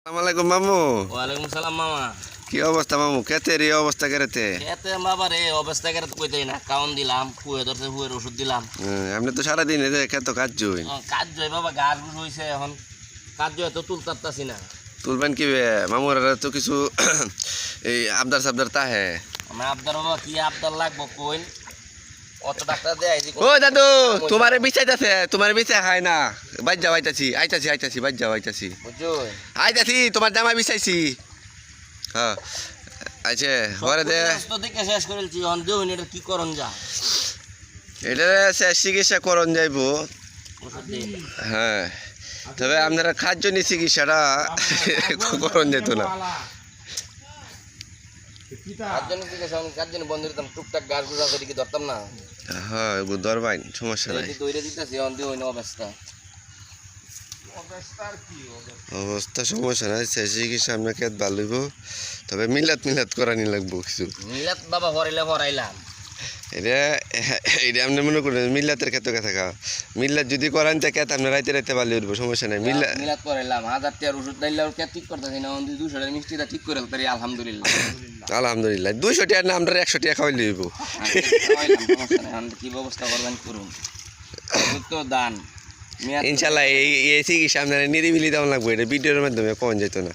আসসালামু মামু। ওয়ালাইকুম সালাম মামা। কি অবস্থা মামু? ক্ষেতের এই অবস্থা কেরেতে? খেতে বাবা রে অবস্থা করে তো কইতেই না, কাউন দিলাম, ফুয়ে ধরছে, ফুয়ের ওষুধ দিলাম। আপনি তো সারাদিন এই যে ক্ষেত কাজ জুই কাজ জয় বাবা, গাছ গুছ হয়েছে এখন, কাজ জয় তো তুলতারতাছি না। তুলবেন কি মামুর তো কিছু এই আবদার সাবদার তাহে। আমার আবদার বাবা, কি আবদার লাগবো কইন, অত ডাক্তার দেয়। ও দাদু, তোমারে বিচাইতাছে, তোমারে বিচাই হয় না। বাইর যাও, আইতাছি বাইর যাও, আইতাছি বুঝছো, তোমার জামাই বিচাইছি। হ্যাঁ আচ্ছা পরে দে তো দেখে শেষ করেছি, এখন দেউন এটা কি করন যা, এটা চিকিৎসা করণ যাইব। ওষুধ দিন। হ্যাঁ, তবে আপনারা খাদ্য নি চিকিৎসাটা করণ যেত না। কার জন্য জিজ্ঞাসা, কার জন্য বন্ধ দিতাম, টুকটাক গাছ গুছা করে কি ধরতাম না। হ্যাঁ ধরবাইন, সমস্যা নাই। দৌড়ে দিতেছি, এখন দেউন অবস্থা। অবস্থা সমস্যা নাই, চিকিৎসা আপনার ক্ষেত ভালো হইব। তবে মিলাত করানি লাগবো কিছু। মিলাত বাবা হরাইলে হরাইলাম, এটা এটা আপনি মনে করেন মিল্লাতের ক্ষেত্রে থাকা। মিল্লাত যদি করেন তা ক্ষেত আপনি রাইতে ভালো হইব, সমস্যা নাই। মিলাত করাইলাম, 1000 টাকার ওষুধ দিলে ওর কে ঠিক করতেছি না, 200 টাকার মিষ্টিটা ঠিক করে তারি আলহামদুলিল্লাহ। আলহামদুলিল্লাহ 200 টাকা না, আমরা 100 টাকা খাওয়াইলে হইব। কি ব্যবস্থা করবেন করুন, তো দান ইনশাল্লাহ এই চিকিৎসা আপনার নিরিবিলি দেওয়া লাগবে, এটা ভিডিওর মাধ্যমে কোন যেত না।